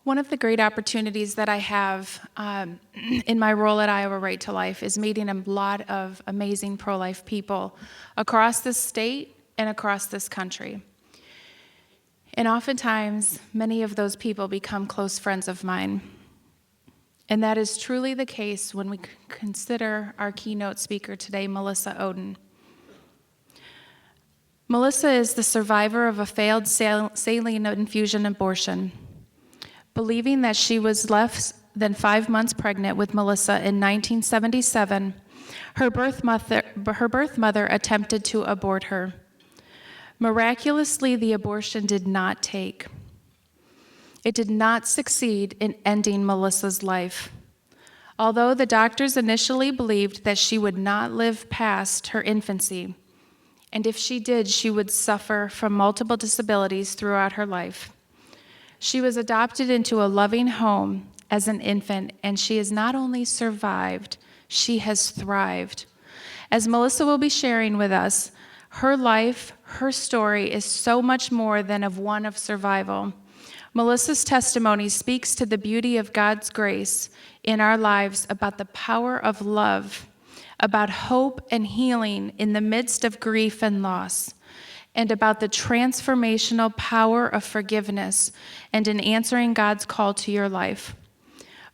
One of the great opportunities that I have in my role at Iowa Right to Life is meeting a lot of amazing pro-life people across this state and across this country. And oftentimes, many of those people become close friends of mine. And that is truly the case when we consider our keynote speaker today, Melissa Ohden. Melissa is the survivor of a failed saline infusion abortion. Believing that she was less than 5 months pregnant with Melissa in 1977, her birth mother attempted to abort her. Miraculously, the abortion did not take. It did not succeed in ending Melissa's life. Although the doctors initially believed that she would not live past her infancy, and if she did, she would suffer from multiple disabilities throughout her life. She was adopted into a loving home as an infant, and she has not only survived, she has thrived. As Melissa will be sharing with us, her life, her story is so much more than one of survival. Melissa's testimony speaks to the beauty of God's grace in our lives, about the power of love, about hope and healing in the midst of grief and loss, and about the transformational power of forgiveness and in answering God's call to your life.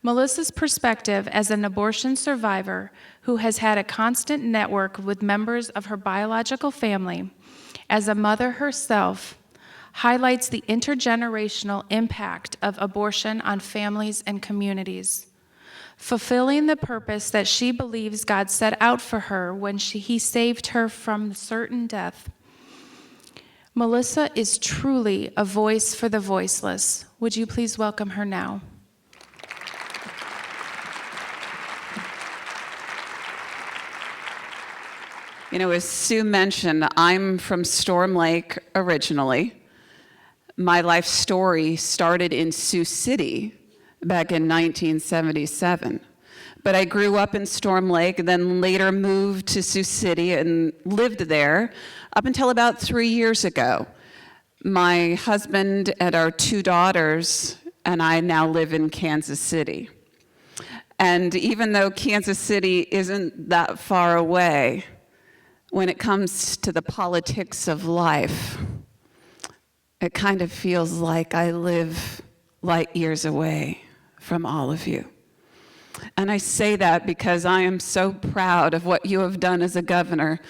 Melissa's perspective as an abortion survivor who has had a constant network with members of her biological family, as a mother herself, highlights the intergenerational impact of abortion on families and communities, fulfilling the purpose that she believes God set out for her when He saved her from certain death. Melissa is truly a voice for the voiceless. Would you please welcome her now? You know, as Sue mentioned, I'm from Storm Lake originally. My life story started in Sioux City back in 1977. But I grew up in Storm Lake and then later moved to Sioux City and lived there up until about 3 years ago. My husband and our 2 daughters and I now live in Kansas City. And even though Kansas City isn't that far away, when it comes to the politics of life, it kind of feels like I live light years away from all of you. And I say that because I am so proud of what you have done as a governor,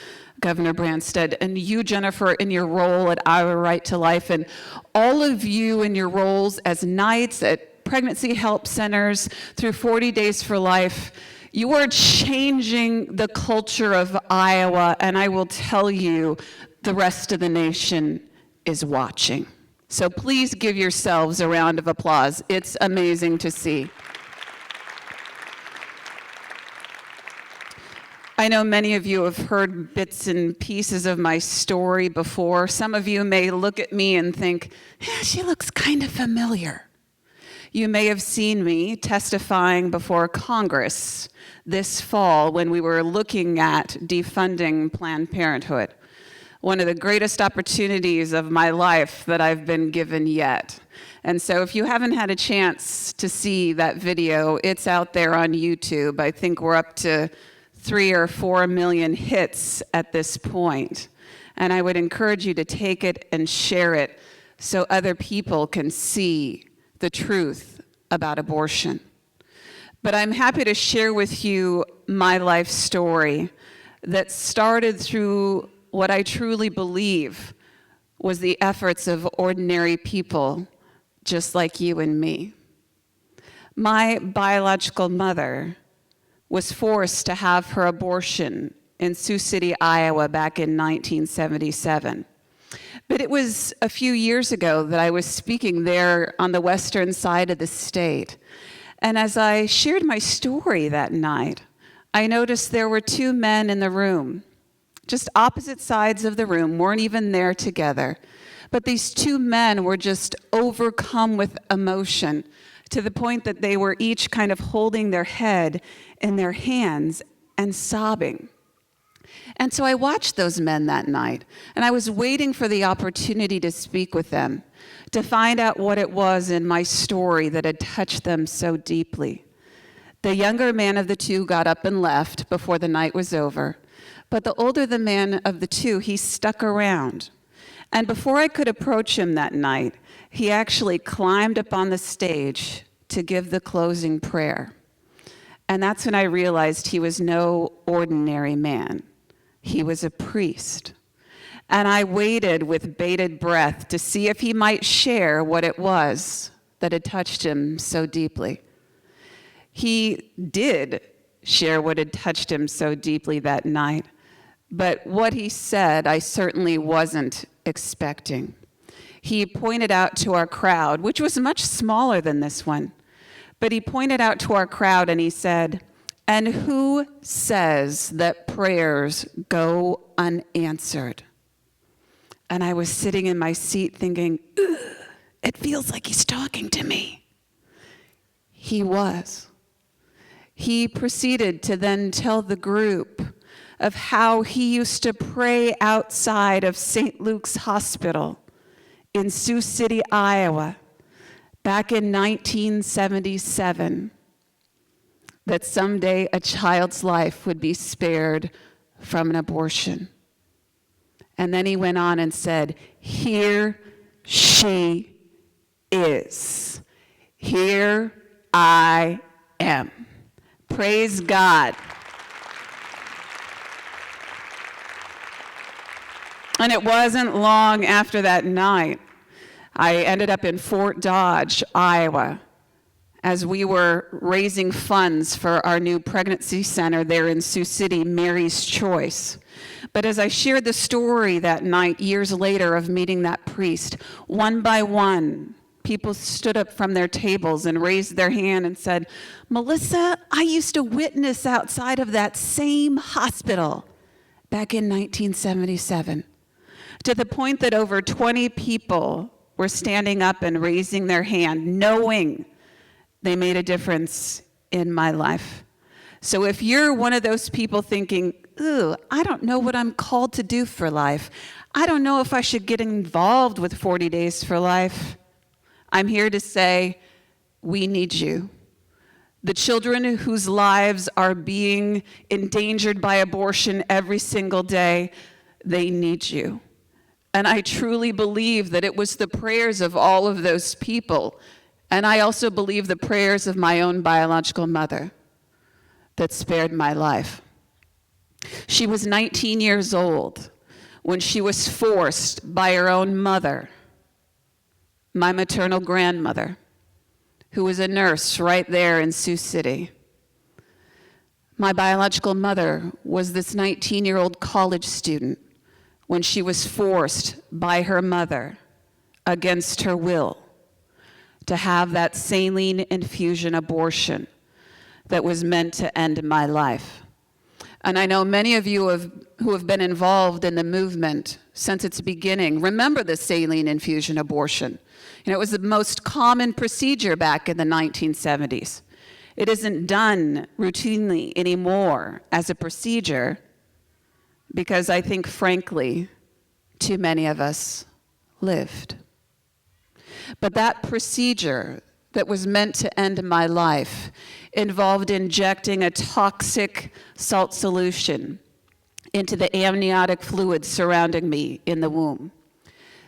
Governor Branstad, and you, Jennifer, in your role at Iowa Right to Life, and all of you in your roles as Knights at pregnancy help centers through 40 Days for Life. You are changing the culture of Iowa, and I will tell you, the rest of the nation is watching. So please give yourselves a round of applause. It's amazing to see. I know many of you have heard bits and pieces of my story before. Some of you may look at me and think, she looks kind of familiar. You may have seen me testifying before Congress this fall when we were looking at defunding Planned Parenthood. One of the greatest opportunities of my life that I've been given yet. And so if you haven't had a chance to see that video, it's out there on YouTube. I think we're up to 3 or 4 million hits at this point. And I would encourage you to take it and share it so other people can see the truth about abortion. But I'm happy to share with you my life story that started through what I truly believe was the efforts of ordinary people just like you and me. My biological mother was forced to have her abortion in Sioux City, Iowa back in 1977. But it was a few years ago that I was speaking there on the western side of the state. And as I shared my story that night, I noticed there were 2 men in the room, just opposite sides of the room, weren't even there together. But these 2 men were just overcome with emotion to the point that they were each kind of holding their head in their hands and sobbing. And so I watched those men that night, and I was waiting for the opportunity to speak with them, to find out what it was in my story that had touched them so deeply. The younger man of the two got up and left before the night was over, but the older the man of the two, he stuck around. And before I could approach him that night, he actually climbed up on the stage to give the closing prayer. And that's when I realized he was no ordinary man. He was a priest. And I waited with bated breath to see if he might share what it was that had touched him so deeply. He did share what had touched him so deeply that night, but what he said I certainly wasn't expecting. He pointed out to our crowd, which was much smaller than this one, but he pointed out to our crowd and he said, "And who says that prayers go unanswered?" And I was sitting in my seat thinking, it feels like he's talking to me. He was. He proceeded to then tell the group of how he used to pray outside of St. Luke's Hospital in Sioux City, Iowa, back in 1977, that someday a child's life would be spared from an abortion. And then he went on and said, "Here she is. Here I am." Praise God. And it wasn't long after that night, I ended up in Fort Dodge, Iowa, as we were raising funds for our new pregnancy center there in Sioux City, Mary's Choice. But as I shared the story that night, years later, of meeting that priest, one by one, people stood up from their tables and raised their hand and said, "Melissa, I used to witness outside of that same hospital back in 1977. To the point that over 20 people were standing up and raising their hand, knowing they made a difference in my life. So if you're one of those people thinking, "Ooh, I don't know what I'm called to do for life. I don't know if I should get involved with 40 Days for Life," I'm here to say, we need you. The children whose lives are being endangered by abortion every single day, they need you. And I truly believe that it was the prayers of all of those people, and I also believe the prayers of my own biological mother, that spared my life. She was 19 years old when she was forced by her own mother, my maternal grandmother, who was a nurse right there in Sioux City. My biological mother was this 19-year-old college student when she was forced by her mother, against her will, to have that saline infusion abortion that was meant to end my life. And I know many of you who have been involved in the movement since its beginning remember the saline infusion abortion. You know, it was the most common procedure back in the 1970s. It isn't done routinely anymore as a procedure because I think, frankly, too many of us lived. But that procedure that was meant to end my life involved injecting a toxic salt solution into the amniotic fluid surrounding me in the womb.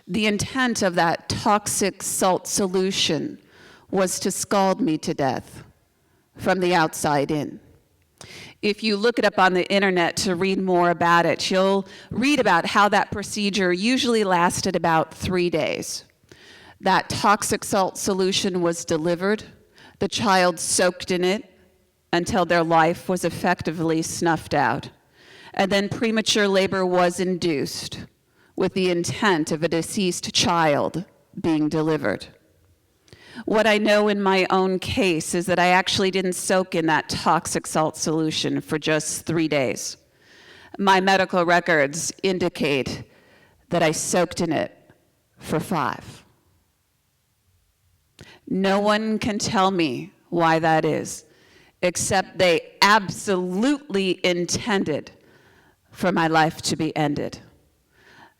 The intent of that toxic salt solution was to scald me to death from the outside in. If you look it up on the internet to read more about it, you'll read about how that procedure usually lasted about 3 days. That toxic salt solution was delivered, the child soaked in it until their life was effectively snuffed out, and then premature labor was induced with the intent of a deceased child being delivered. What I know in my own case is that I actually didn't soak in that toxic salt solution for just 3 days. My medical records indicate that I soaked in it for 5. No one can tell me why that is, except they absolutely intended for my life to be ended.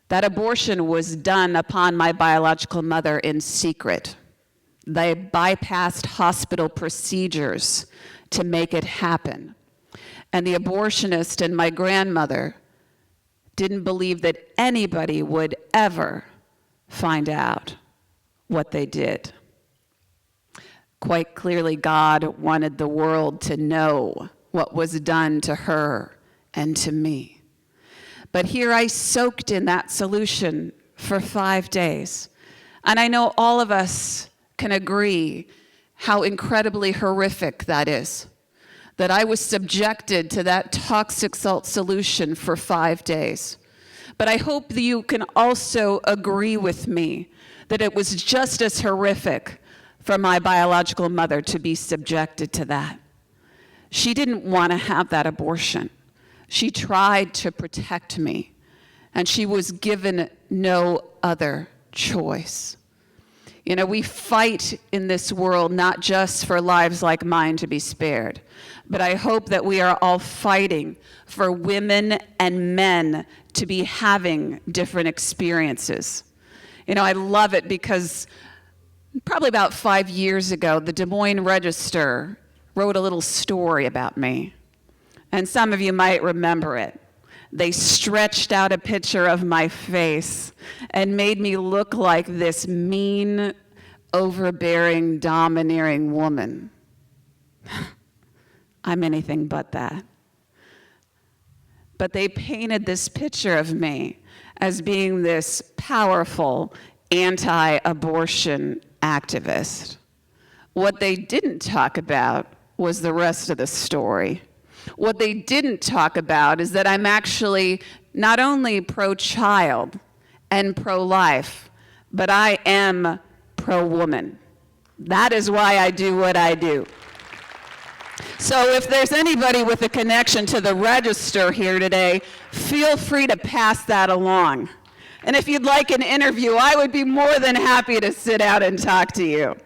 That abortion was done upon my biological mother in secret. They bypassed hospital procedures to make it happen. And the abortionist and my grandmother didn't believe that anybody would ever find out what they did. Quite clearly, God wanted the world to know what was done to her and to me. But here I soaked in that solution for 5 days. And I know all of us can agree how incredibly horrific that is. That I was subjected to that toxic salt solution for 5 days. But I hope that you can also agree with me that it was just as horrific for my biological mother to be subjected to that. She didn't want to have that abortion. She tried to protect me, and she was given no other choice. You know, we fight in this world not just for lives like mine to be spared, but I hope that we are all fighting for women and men to be having different experiences. You know, I love it because probably about 5 years ago, the Des Moines Register wrote a little story about me. And some of you might remember it. They stretched out a picture of my face and made me look like this mean, overbearing, domineering woman. I'm anything but that. But they painted this picture of me as being this powerful anti-abortion activist. What they didn't talk about was the rest of the story. What they didn't talk about is that I'm actually not only pro-child and pro-life, but I am pro-woman. That is why I do what I do. So if there's anybody with a connection to the Register here today, feel free to pass that along. And if you'd like an interview, I would be more than happy to sit out and talk to you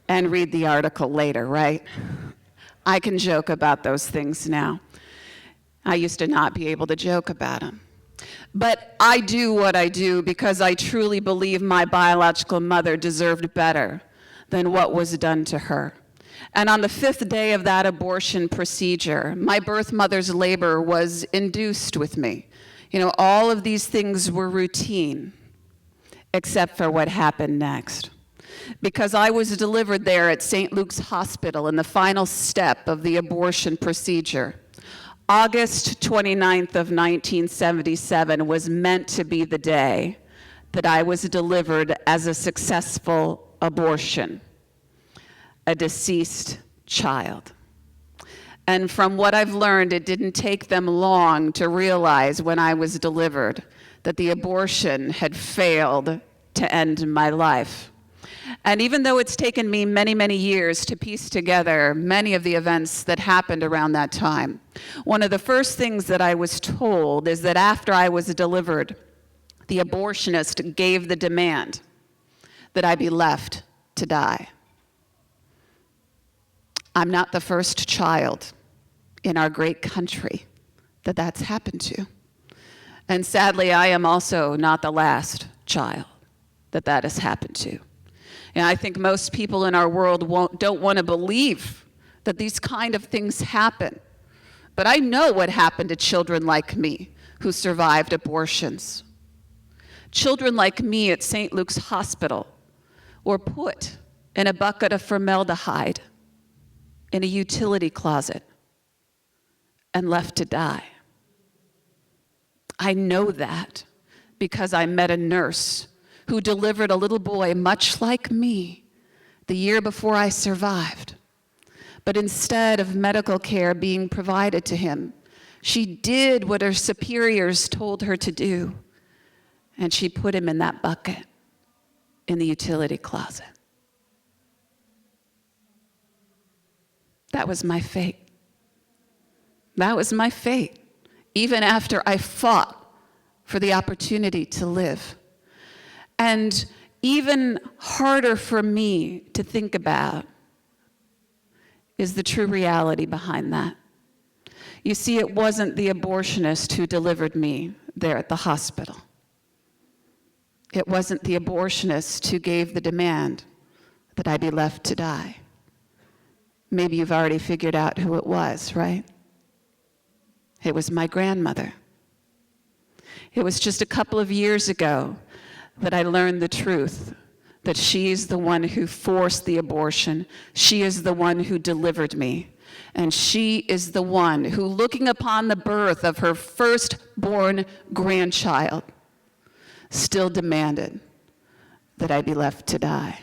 and read the article later, right? I can joke about those things now. I used to not be able to joke about them. But I do what I do because I truly believe my biological mother deserved better than what was done to her. And on the 5th day of that abortion procedure, my birth mother's labor was induced with me. You know, all of these things were routine, except for what happened next. Because I was delivered there at St. Luke's Hospital in the final step of the abortion procedure. August 29th of 1977 was meant to be the day that I was delivered as a successful abortion, a deceased child. And from what I've learned, it didn't take them long to realize when I was delivered that the abortion had failed to end my life. And even though it's taken me many, many years to piece together many of the events that happened around that time, one of the first things that I was told is that after I was delivered, the abortionist gave the demand that I be left to die. I'm not the first child in our great country that that's happened to. And sadly, I am also not the last child that that has happened to. And I think most people in our world don't want to believe that these kind of things happen. But I know what happened to children like me who survived abortions. Children like me at St. Luke's Hospital were put in a bucket of formaldehyde in a utility closet and left to die. I know that because I met a nurse who delivered a little boy much like me the year before I survived. But instead of medical care being provided to him, she did what her superiors told her to do, and she put him in that bucket in the utility closet. That was my fate. That was my fate, even after I fought for the opportunity to live. And even harder for me to think about is the true reality behind that. You see, it wasn't the abortionist who delivered me there at the hospital. It wasn't the abortionist who gave the demand that I be left to die. Maybe you've already figured out who it was, right? It was my grandmother. It was just a couple of years ago that I learned the truth, that she is the one who forced the abortion. She is the one who delivered me. And she is the one who, looking upon the birth of her firstborn grandchild, still demanded that I be left to die.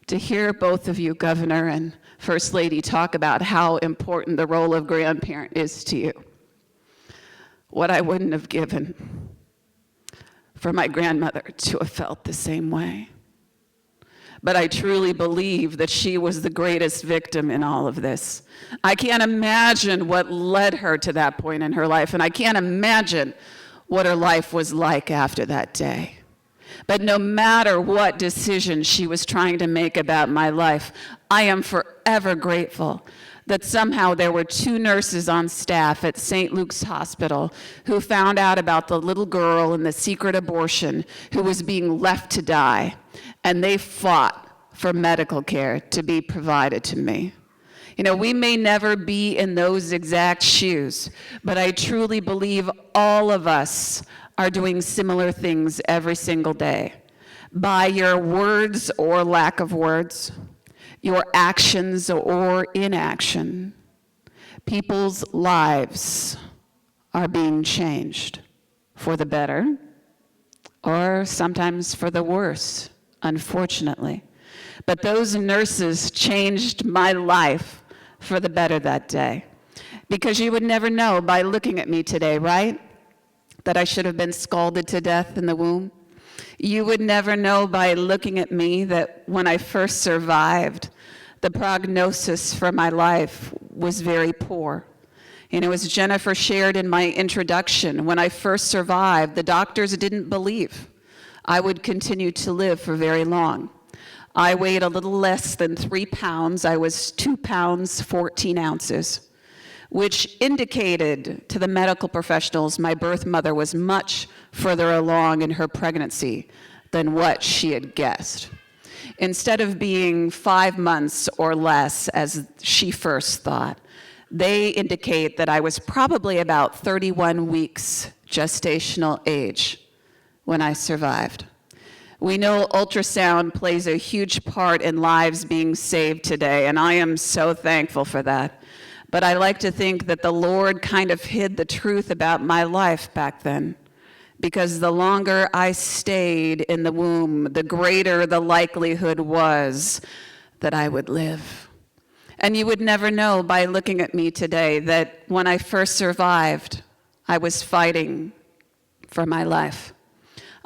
To hear both of you, Governor and First Lady, talk about how important the role of grandparent is to you, what I wouldn't have given for my grandmother to have felt the same way. But I truly believe that she was the greatest victim in all of this. I can't imagine what led her to that point in her life, and I can't imagine what her life was like after that day. But no matter what decision she was trying to make about my life, I am forever grateful that somehow there were 2 nurses on staff at St. Luke's Hospital who found out about the little girl in the secret abortion who was being left to die, and they fought for medical care to be provided to me. You know, we may never be in those exact shoes, but I truly believe all of us are doing similar things every single day. By your words or lack of words, your actions or inaction, people's lives are being changed for the better or sometimes for the worse, unfortunately. But those nurses changed my life for the better that day. Because you would never know by looking at me today, right? That I should have been scalded to death in the womb. You would never know by looking at me that when I first survived, the prognosis for my life was very poor. And it was Jennifer shared in my introduction, when I first survived, the doctors didn't believe I would continue to live for very long. I weighed a little less than 3 pounds. I was 2 pounds, 14 ounces, which indicated to the medical professionals my birth mother was much further along in her pregnancy than what she had guessed. Instead of being 5 months or less, as she first thought, they indicate that I was probably about 31 weeks gestational age when I survived. We know ultrasound plays a huge part in lives being saved today, and I am so thankful for that. But I like to think that the Lord kind of hid the truth about my life back then, because the longer I stayed in the womb, the greater the likelihood was that I would live. And you would never know by looking at me today that when I first survived, I was fighting for my life.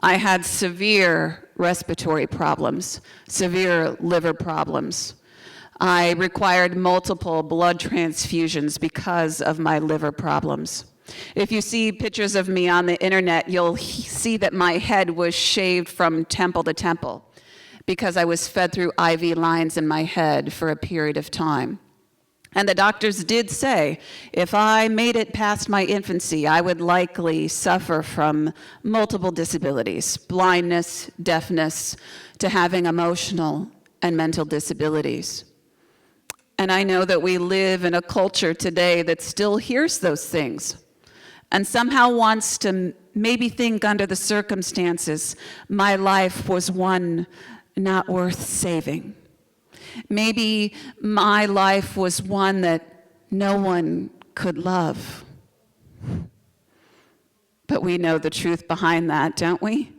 I had severe respiratory problems, severe liver problems. I required multiple blood transfusions because of my liver problems. If you see pictures of me on the internet, you'll see that my head was shaved from temple to temple because I was fed through IV lines in my head for a period of time. And the doctors did say, if I made it past my infancy, I would likely suffer from multiple disabilities, blindness, deafness, to having emotional and mental disabilities. And I know that we live in a culture today that still hears those things and somehow wants to maybe think under the circumstances, my life was one not worth saving. Maybe my life was one that no one could love. But we know the truth behind that, don't we?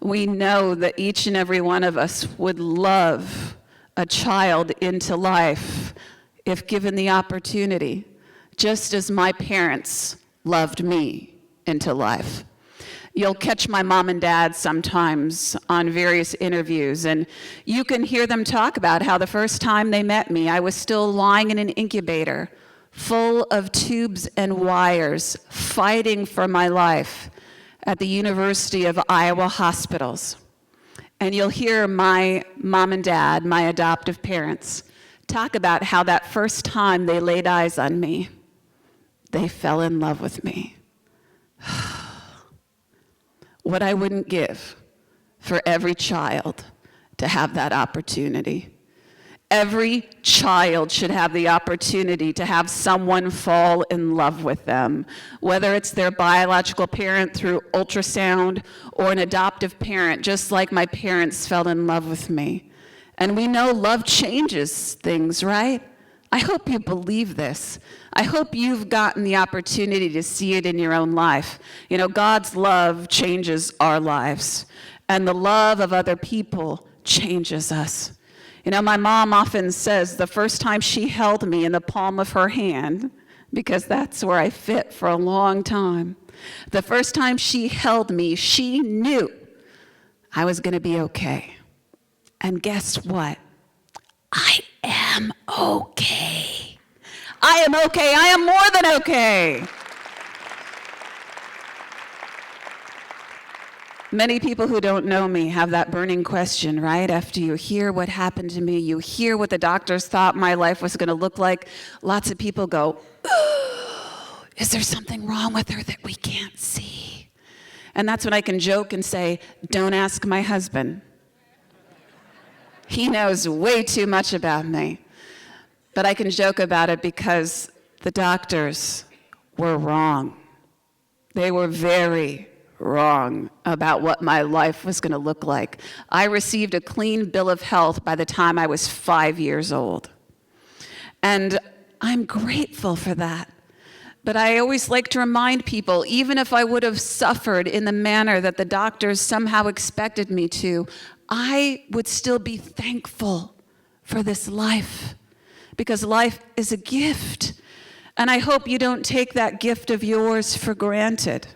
We know that each and every one of us would love a child into life if given the opportunity, just as my parents loved me into life. You'll catch my mom and dad sometimes on various interviews, and you can hear them talk about how the first time they met me, I was still lying in an incubator, full of tubes and wires, fighting for my life at the University of Iowa hospitals. And you'll hear my mom and dad, my adoptive parents, talk about how that first time they laid eyes on me, they fell in love with me. What I wouldn't give for every child to have that opportunity. Every child should have the opportunity to have someone fall in love with them, whether it's their biological parent through ultrasound or an adoptive parent, just like my parents fell in love with me. And we know love changes things, right? I hope you believe this. I hope you've gotten the opportunity to see it in your own life. You know, God's love changes our lives, and the love of other people changes us. You know, my mom often says the first time she held me in the palm of her hand, because that's where I fit for a long time, the first time she held me, she knew I was going to be okay. And guess what? I am okay. I am okay. I am more than okay. Many people who don't know me have that burning question, right? After you hear what happened to me, you hear what the doctors thought my life was going to look like, lots of people go, "Oh, is there something wrong with her that we can't see?" And that's when I can joke and say, don't ask my husband. He knows way too much about me. But I can joke about it because the doctors were wrong. They were very wrong about what my life was going to look like. I received a clean bill of health by the time I was 5 years old. And I'm grateful for that. But I always like to remind people, even if I would have suffered in the manner that the doctors somehow expected me to, I would still be thankful for this life, because life is a gift. And I hope you don't take that gift of yours for granted.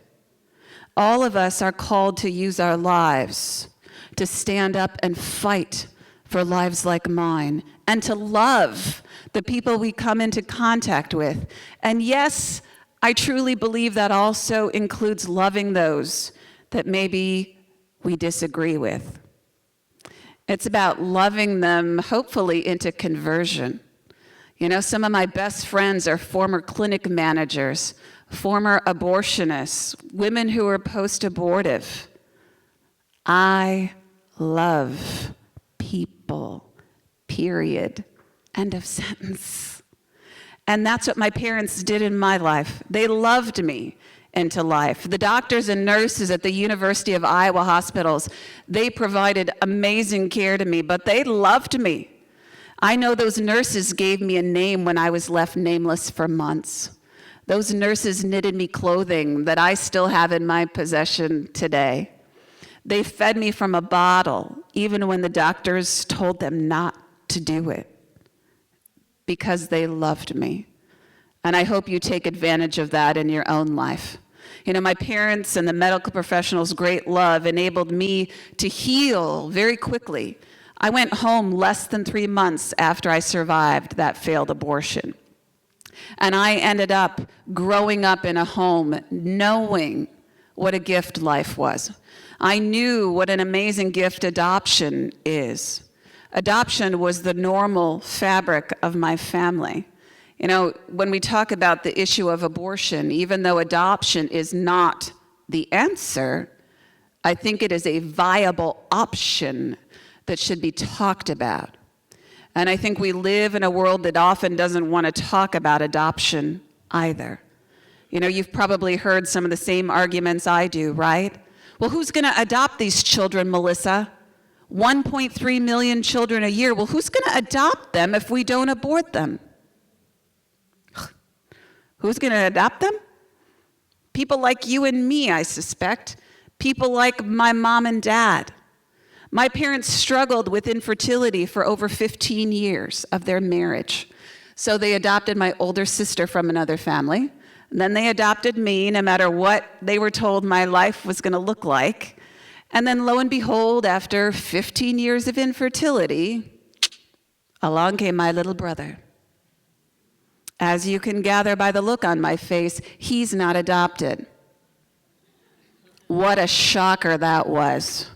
All of us are called to use our lives to stand up and fight for lives like mine, and to love the people we come into contact with. And yes, I truly believe that also includes loving those that maybe we disagree with. It's about loving them, hopefully, into conversion. You know, some of my best friends are former clinic managers, former abortionists, women who are post-abortive. I love people, period. End of sentence. And that's what my parents did in my life. They loved me into life. The doctors and nurses at the University of Iowa hospitals, they provided amazing care to me, but they loved me. I know those nurses gave me a name when I was left nameless for months. Those nurses knitted me clothing that I still have in my possession today. They fed me from a bottle, even when the doctors told them not to do it, because they loved me. And I hope you take advantage of that in your own life. You know, my parents and the medical professionals' great love enabled me to heal very quickly. I went home less than 3 months after I survived that failed abortion. And I ended up growing up in a home knowing what a gift life was. I knew what an amazing gift adoption is. Adoption was the normal fabric of my family. You know, when we talk about the issue of abortion, even though adoption is not the answer, I think it is a viable option that should be talked about. And I think we live in a world that often doesn't want to talk about adoption either. You know, you've probably heard some of the same arguments I do, right? Well, who's going to adopt these children, Melissa? 1.3 million children a year. Well, who's going to adopt them if we don't abort them? Who's going to adopt them? People like you and me, I suspect. People like my mom and dad. My parents struggled with infertility for over 15 years of their marriage. So they adopted my older sister from another family. And then they adopted me, no matter what they were told my life was going to look like. And then lo and behold, after 15 years of infertility, along came my little brother. As you can gather by the look on my face, he's not adopted. What a shocker that was.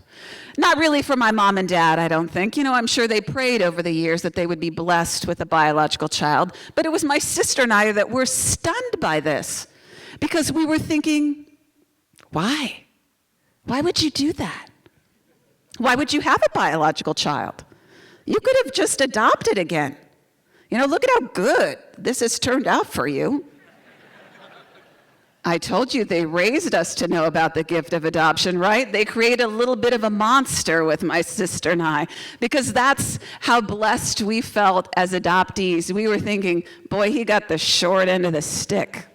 Not really for my mom and dad, I don't think. I'm sure they prayed over the years that they would be blessed with a biological child. But it was my sister and I that were stunned by this because we were thinking, why? Why would you do that? Why would you have a biological child? You could have just adopted again. Look at how good this has turned out for you. I told you they raised us to know about the gift of adoption, right? They created a little bit of a monster with my sister and I, because that's how blessed we felt as adoptees. We were thinking, boy, he got the short end of the stick.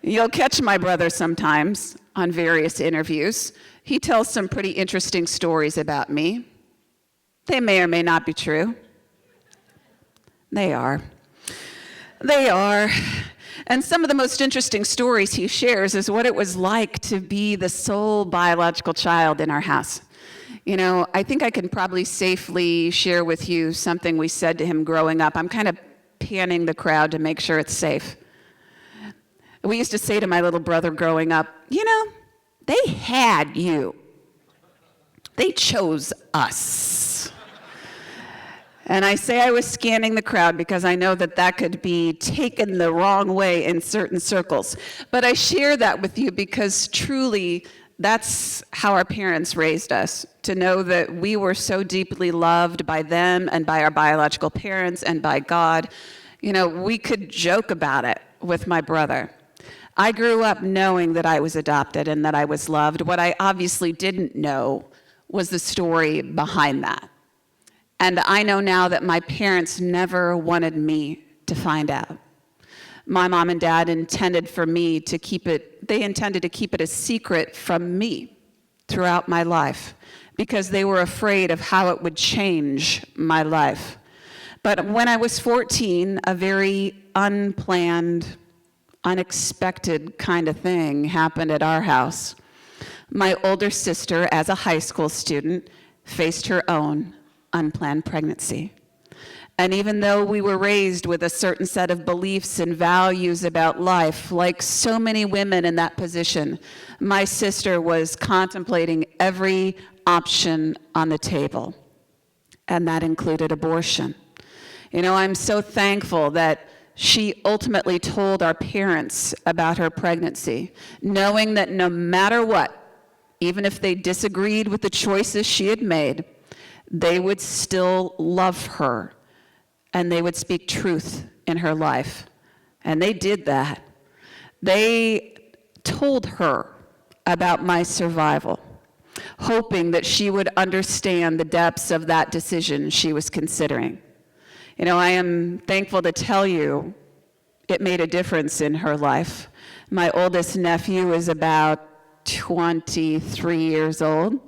You'll catch my brother sometimes on various interviews. He tells some pretty interesting stories about me. They may or may not be true. They are. They are. And some of the most interesting stories he shares is what it was like to be the sole biological child in our house. I think I can probably safely share with you something we said to him growing up. I'm kind of panning the crowd to make sure it's safe. We used to say to my little brother growing up, they had you. They chose us. And I say I was scanning the crowd because I know that could be taken the wrong way in certain circles. But I share that with you because truly that's how our parents raised us, to know that we were so deeply loved by them and by our biological parents and by God. We could joke about it with my brother. I grew up knowing that I was adopted and that I was loved. What I obviously didn't know was the story behind that. And I know now that my parents never wanted me to find out. My mom and dad intended to keep it a secret from me throughout my life because they were afraid of how it would change my life. But when I was 14, a very unplanned, unexpected kind of thing happened at our house. My older sister, as a high school student, faced her own unplanned pregnancy. And even though we were raised with a certain set of beliefs and values about life, like so many women in that position, my sister was contemplating every option on the table, and that included abortion. I'm so thankful that she ultimately told our parents about her pregnancy, knowing that no matter what, even if they disagreed with the choices she had made, they would still love her and they would speak truth in her life. And they did that. They told her about my survival, hoping that she would understand the depths of that decision she was considering. I am thankful to tell you it made a difference in her life. My oldest nephew is about 23 years old,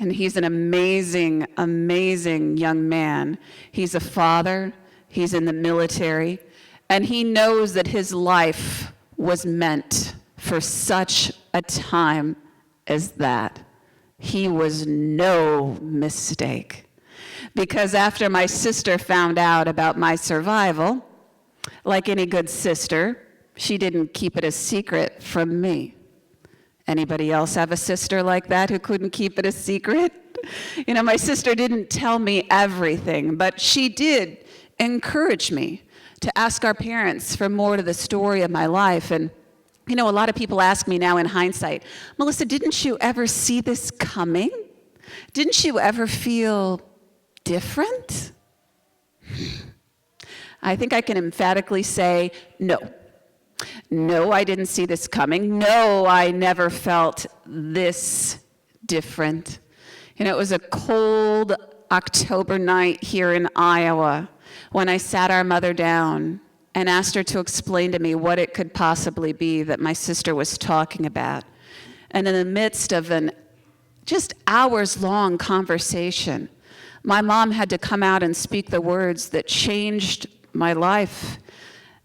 and he's an amazing, amazing young man. He's a father, he's in the military, and he knows that his life was meant for such a time as that. He was no mistake. Because after my sister found out about my survival, like any good sister, she didn't keep it a secret from me. Anybody else have a sister like that who couldn't keep it a secret? My sister didn't tell me everything, but she did encourage me to ask our parents for more to the story of my life. And, a lot of people ask me now in hindsight, Melissa, didn't you ever see this coming? Didn't you ever feel different? I think I can emphatically say no. No, I didn't see this coming. No, I never felt this different. It was a cold October night here in Iowa when I sat our mother down and asked her to explain to me what it could possibly be that my sister was talking about. And in the midst of an just hours-long conversation, my mom had to come out and speak the words that changed my life.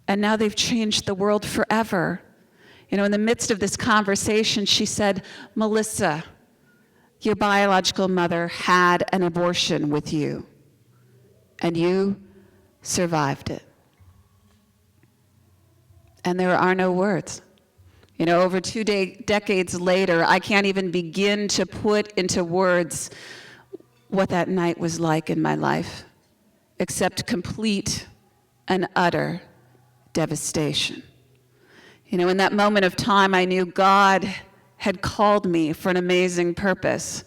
And now they've changed the world forever. In the midst of this conversation, she said, Melissa, your biological mother had an abortion with you, and you survived it. And there are no words. You know, over decades later, I can't even begin to put into words what that night was like in my life, except complete and utter devastation. You know, in that moment of time, I knew God had called me for an amazing purpose.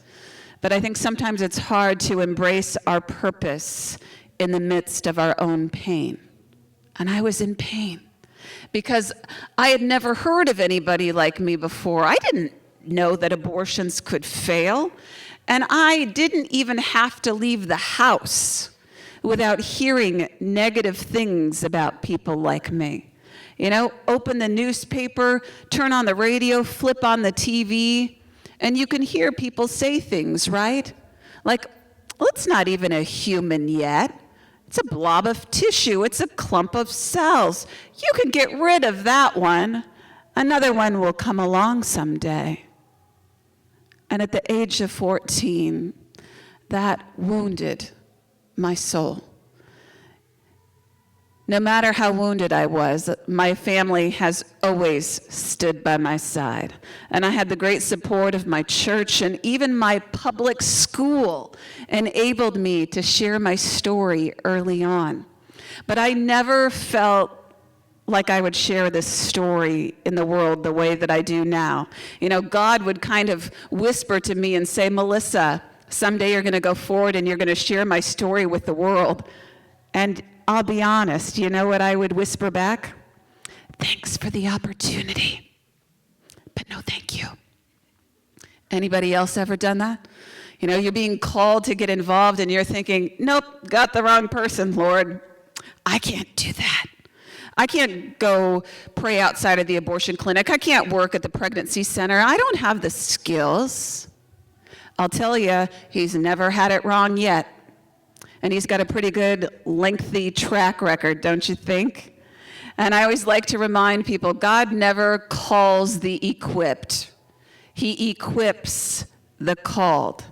But I think sometimes it's hard to embrace our purpose in the midst of our own pain. And I was in pain because I had never heard of anybody like me before. I didn't know that abortions could fail. And I didn't even have to leave the house without hearing negative things about people like me. You know, open the newspaper, turn on the radio, flip on the TV, and you can hear people say things, right? Like, well, it's not even a human yet. It's a blob of tissue. It's a clump of cells. You can get rid of that one. Another one will come along someday. And at the age of 14, that wounded my soul. No matter how wounded I was, my family has always stood by my side. And I had the great support of my church, and even my public school enabled me to share my story early on. But I never felt like I would share this story in the world the way that I do now. You know, God would kind of whisper to me and say, Melissa, someday you're going to go forward and you're going to share my story with the world. And I'll be honest, you know what I would whisper back? Thanks for the opportunity, but no thank you. Anybody else ever done that? You know, you're being called to get involved and you're thinking, nope, got the wrong person, Lord. I can't do that. I can't go pray outside of the abortion clinic. I can't work at the pregnancy center. I don't have the skills. I'll tell you, he's never had it wrong yet. And he's got a pretty good, lengthy track record, don't you think? And I always like to remind people, God never calls the equipped. He equips the called.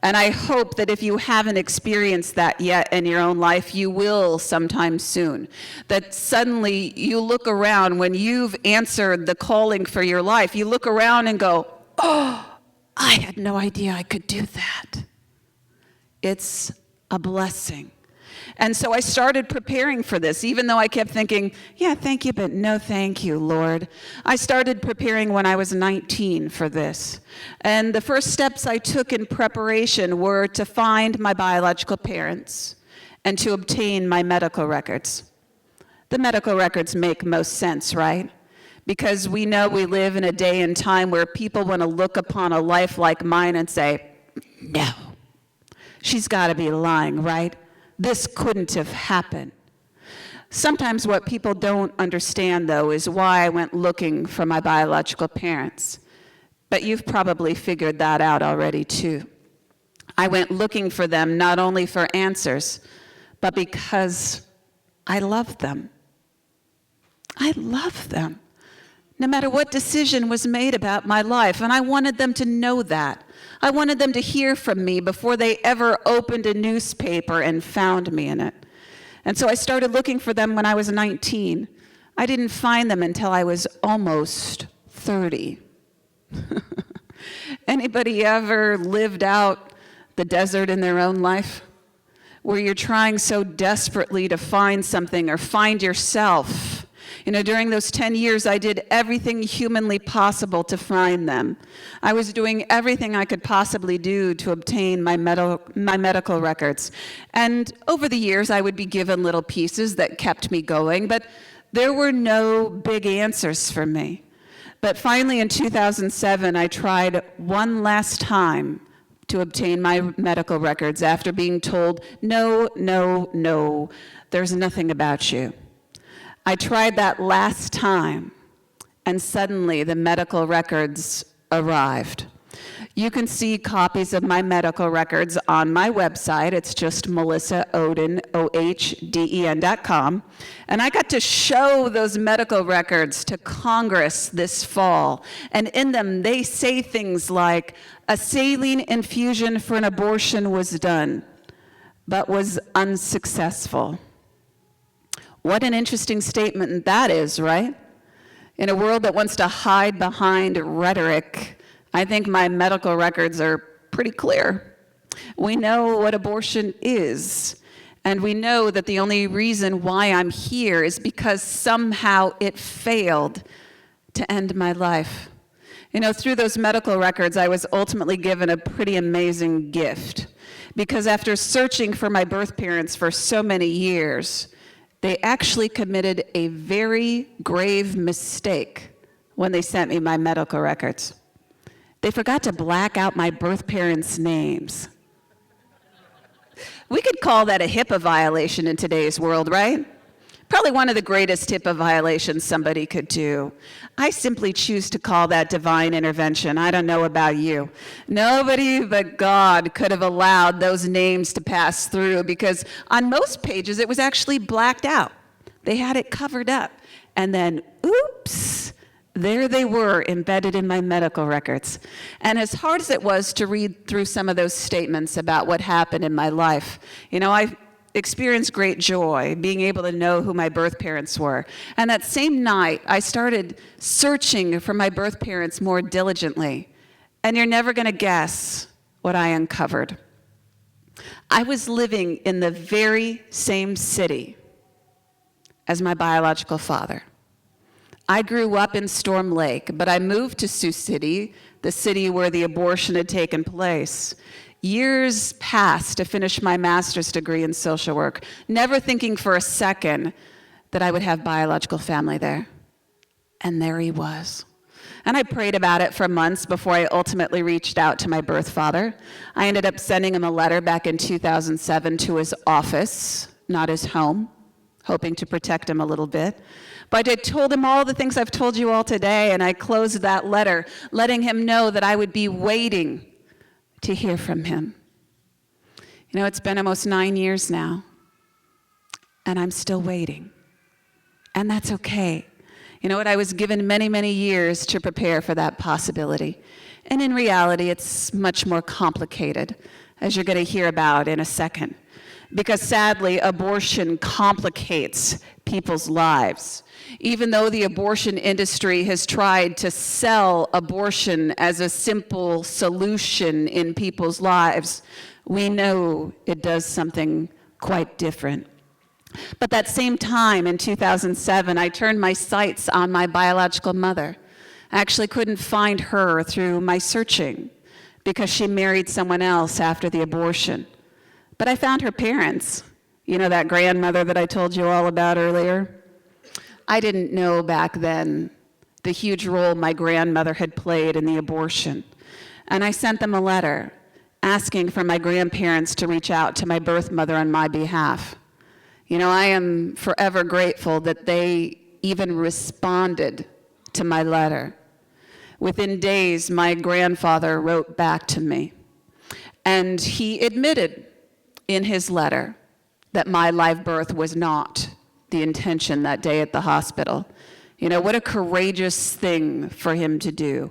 And I hope that if you haven't experienced that yet in your own life, you will sometime soon. That suddenly you look around when you've answered the calling for your life, you look around and go, oh, I had no idea I could do that. It's a blessing. And so I started preparing for this, even though I kept thinking, yeah, thank you, but no thank you, Lord. I started preparing when I was 19 for this. And the first steps I took in preparation were to find my biological parents and to obtain my medical records. The medical records make most sense, right? Because we know we live in a day and time where people want to look upon a life like mine and say, no. She's got to be lying, right? This couldn't have happened. Sometimes what people don't understand, though, is why I went looking for my biological parents. But you've probably figured that out already, too. I went looking for them not only for answers, but because I love them. I love them. No matter what decision was made about my life, and I wanted them to know that. I wanted them to hear from me before they ever opened a newspaper and found me in it. And so I started looking for them when I was 19. I didn't find them until I was almost 30. Anybody ever lived out the desert in their own life? Where you're trying so desperately to find something or find yourself. You know, during those 10 years, I did everything humanly possible to find them. I was doing everything I could possibly do to obtain my medical records. And over the years, I would be given little pieces that kept me going, but there were no big answers for me. But finally, in 2007, I tried one last time to obtain my medical records after being told, no, no, no, there's nothing about you. I tried that last time, and suddenly the medical records arrived. You can see copies of my medical records on my website. It's just melissaohden, OHDEN.com. And I got to show those medical records to Congress this fall. And in them, they say things like, a saline infusion for an abortion was done, but was unsuccessful. What an interesting statement that is, right? In a world that wants to hide behind rhetoric, I think my medical records are pretty clear. We know what abortion is, and we know that the only reason why I'm here is because somehow it failed to end my life. You know, through those medical records, I was ultimately given a pretty amazing gift, because after searching for my birth parents for so many years, they actually committed a very grave mistake when they sent me my medical records. They forgot to black out my birth parents' names. We could call that a HIPAA violation in today's world, right? Probably one of the greatest HIPAA violations somebody could do. I simply choose to call that divine intervention. I don't know about you. Nobody but God could have allowed those names to pass through, because on most pages it was actually blacked out. They had it covered up. And then, oops, there they were embedded in my medical records. And as hard as it was to read through some of those statements about what happened in my life, you know, I experienced great joy being able to know who my birth parents were. And that same night, I started searching for my birth parents more diligently. And you're never going to guess what I uncovered. I was living in the very same city as my biological father. I grew up in Storm Lake, but I moved to Sioux City, the city where the abortion had taken place. Years passed to finish my master's degree in social work, never thinking for a second that I would have biological family there. And there he was. And I prayed about it for months before I ultimately reached out to my birth father. I ended up sending him a letter back in 2007 to his office, not his home, hoping to protect him a little bit. But I told him all the things I've told you all today, and I closed that letter, letting him know that I would be waiting to hear from him. You know, it's been almost 9 years now, and I'm still waiting. And that's okay. You know what? I was given many, many years to prepare for that possibility. And in reality, it's much more complicated, as you're going to hear about in a second. Because sadly, abortion complicates people's lives. Even though the abortion industry has tried to sell abortion as a simple solution in people's lives, we know it does something quite different. But that same time in 2007, I turned my sights on my biological mother. I actually couldn't find her through my searching because she married someone else after the abortion. But I found her parents. You know, that grandmother that I told you all about earlier? I didn't know back then the huge role my grandmother had played in the abortion. And I sent them a letter asking for my grandparents to reach out to my birth mother on my behalf. You know, I am forever grateful that they even responded to my letter. Within days, my grandfather wrote back to me, and he admitted in his letter that my live birth was not the intention that day at the hospital. You know, what a courageous thing for him to do.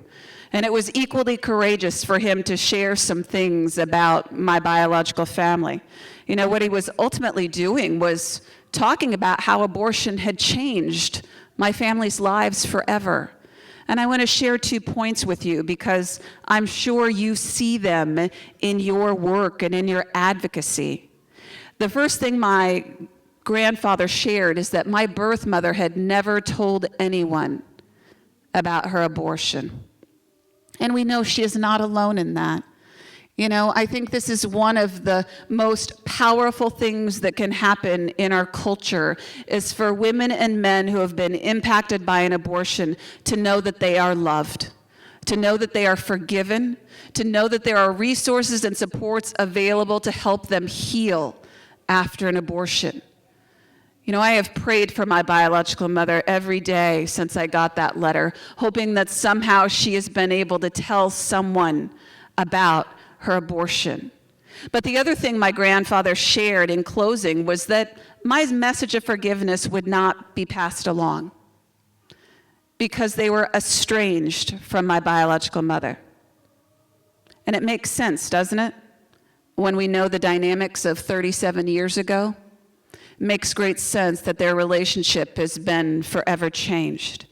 And it was equally courageous for him to share some things about my biological family. You know, what he was ultimately doing was talking about how abortion had changed my family's lives forever. And I want to share 2 points with you because I'm sure you see them in your work and in your advocacy. The first thing my grandfather shared is that my birth mother had never told anyone about her abortion. And we know she is not alone in that. You know, I think this is one of the most powerful things that can happen in our culture is for women and men who have been impacted by an abortion to know that they are loved, to know that they are forgiven, to know that there are resources and supports available to help them heal after an abortion. You know, I have prayed for my biological mother every day since I got that letter, hoping that somehow she has been able to tell someone about her abortion. But the other thing my grandfather shared in closing was that my message of forgiveness would not be passed along because they were estranged from my biological mother. And it makes sense, doesn't it? When we know the dynamics of 37 years ago, it makes great sense that their relationship has been forever changed.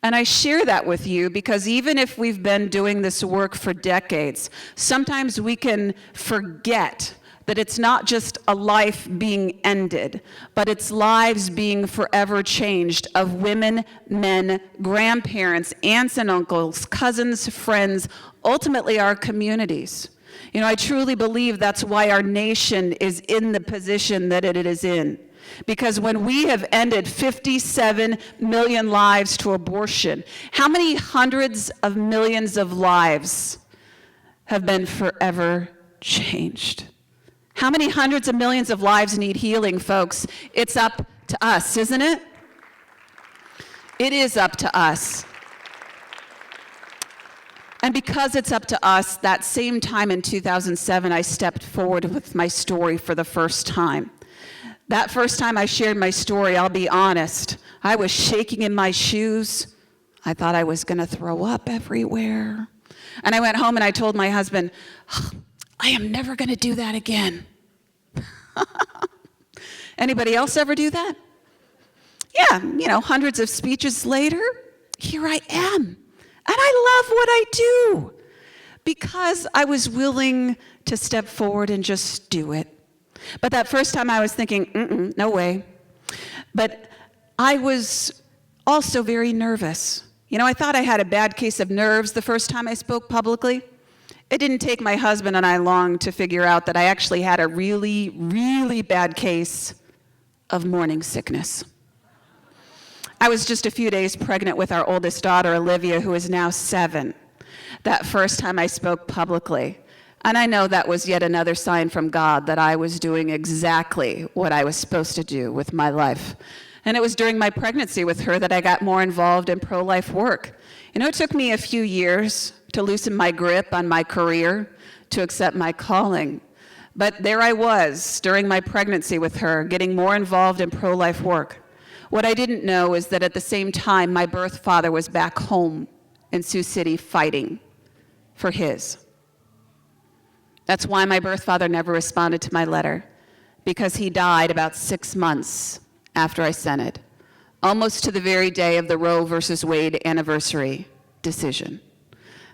And I share that with you because even if we've been doing this work for decades, sometimes we can forget that it's not just a life being ended, but it's lives being forever changed of women, men, grandparents, aunts and uncles, cousins, friends, ultimately our communities. You know, I truly believe that's why our nation is in the position that it is in. Because when we have ended 57 million lives to abortion, how many hundreds of millions of lives have been forever changed? How many hundreds of millions of lives need healing, folks? It's up to us, isn't it? It is up to us. And because it's up to us, that same time in 2007, I stepped forward with my story for the first time. That first time I shared my story, I'll be honest, I was shaking in my shoes. I thought I was going to throw up everywhere. And I went home and I told my husband, I am never going to do that again. Anybody else ever do that? Yeah, you know, hundreds of speeches later, here I am. And I love what I do because I was willing to step forward and just do it. But that first time I was thinking, no way. But I was also very nervous. You know, I thought I had a bad case of nerves the first time I spoke publicly. It didn't take my husband and I long to figure out that I actually had a really, really bad case of morning sickness. I was just a few days pregnant with our oldest daughter, Olivia, who is now 7, that first time I spoke publicly. And I know that was yet another sign from God that I was doing exactly what I was supposed to do with my life. And it was during my pregnancy with her that I got more involved in pro-life work. You know, it took me a few years to loosen my grip on my career, to accept my calling. But there I was during my pregnancy with her, getting more involved in pro-life work. What I didn't know is that at the same time, my birth father was back home in Sioux City fighting for his. That's why my birth father never responded to my letter, because he died about 6 months after I sent it, almost to the very day of the Roe versus Wade anniversary decision.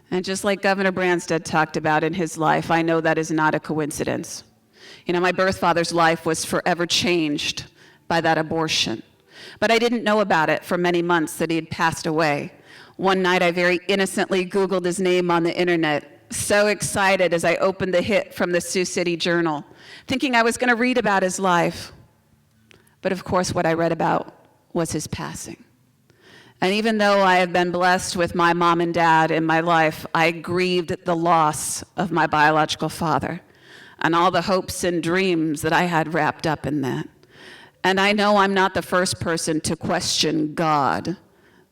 And just like Governor Branstad talked about in his life, I know that is not a coincidence. You know, my birth father's life was forever changed by that abortion. But I didn't know about it for many months that he had passed away. One night I very innocently Googled his name on the internet, so excited as I opened the hit from the Sioux City Journal, thinking I was going to read about his life. But of course, what I read about was his passing. And even though I have been blessed with my mom and dad in my life, I grieved the loss of my biological father and all the hopes and dreams that I had wrapped up in that. And I know I'm not the first person to question God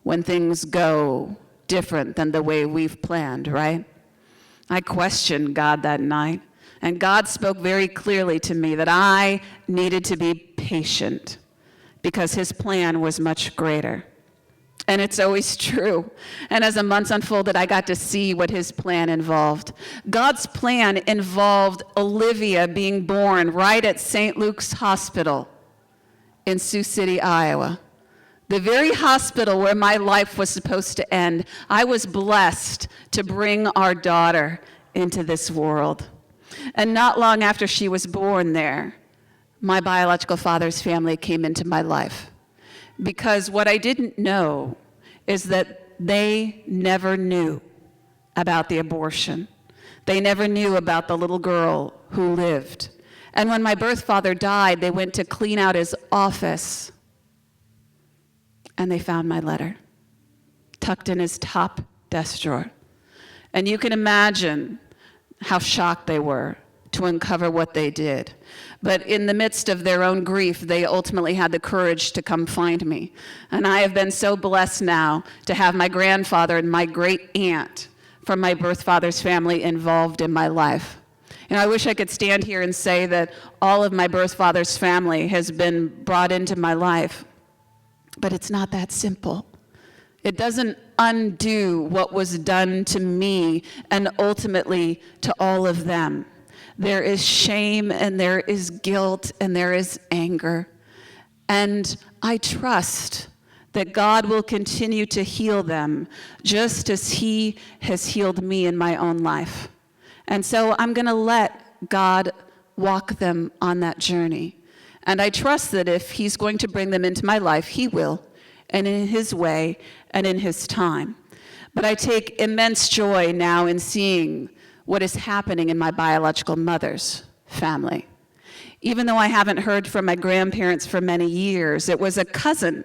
when things go different than the way we've planned, right? I questioned God that night, and God spoke very clearly to me that I needed to be patient because his plan was much greater. And it's always true. And as the months unfolded, I got to see what his plan involved. God's plan involved Olivia being born right at St. Luke's Hospital in Sioux City, Iowa. The very hospital where my life was supposed to end. I was blessed to bring our daughter into this world. And not long after she was born there, my biological father's family came into my life. Because what I didn't know is that they never knew about the abortion. They never knew about the little girl who lived. And when my birth father died, they went to clean out his office, and they found my letter tucked in his top desk drawer. And you can imagine how shocked they were to uncover what they did. But in the midst of their own grief, they ultimately had the courage to come find me. And I have been so blessed now to have my grandfather and my great aunt from my birth father's family involved in my life. And I wish I could stand here and say that all of my birth father's family has been brought into my life, but it's not that simple. It doesn't undo what was done to me and ultimately to all of them. There is shame and there is guilt and there is anger. And I trust that God will continue to heal them just as he has healed me in my own life. And so I'm going to let God walk them on that journey. And I trust that if he's going to bring them into my life, he will, and in his way and in his time. But I take immense joy now in seeing what is happening in my biological mother's family. Even though I haven't heard from my grandparents for many years, it was a cousin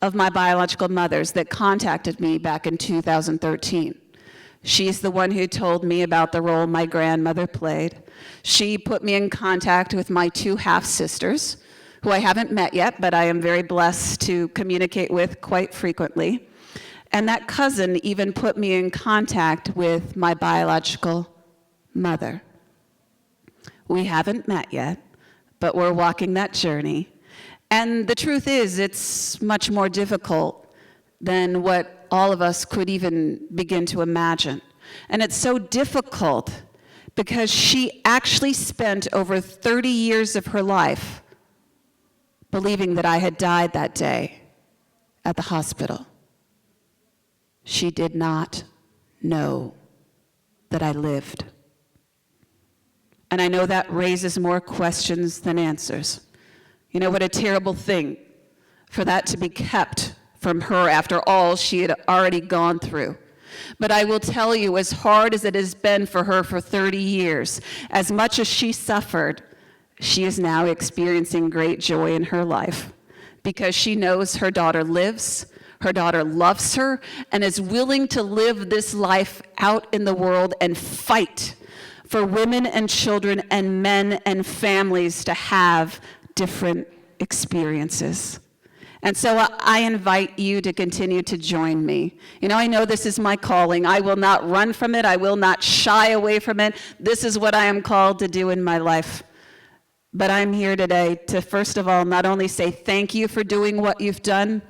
of my biological mother's that contacted me back in 2013. She's the one who told me about the role my grandmother played. She put me in contact with my two half-sisters, who I haven't met yet, but I am very blessed to communicate with quite frequently. And that cousin even put me in contact with my biological mother. We haven't met yet, but we're walking that journey. And the truth is, it's much more difficult than what all of us could even begin to imagine. And it's so difficult because she actually spent over 30 years of her life believing that I had died that day at the hospital. She did not know that I lived. And I know that raises more questions than answers. You know, what a terrible thing for that to be kept from her after all she had already gone through. But I will tell you, as hard as it has been for her for 30 years, as much as she suffered, she is now experiencing great joy in her life because she knows her daughter lives, her daughter loves her, and is willing to live this life out in the world and fight for women and children and men and families to have different experiences. And so I invite you to continue to join me. You know, I know this is my calling. I will not run from it. I will not shy away from it. This is what I am called to do in my life. But I'm here today to, first of all, not only say thank you for doing what you've done,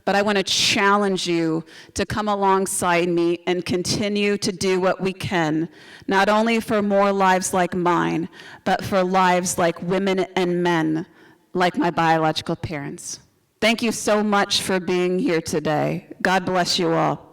but I want to challenge you to come alongside me and continue to do what we can, not only for more lives like mine, but for lives like women and men, like my biological parents. Thank you so much for being here today. God bless you all.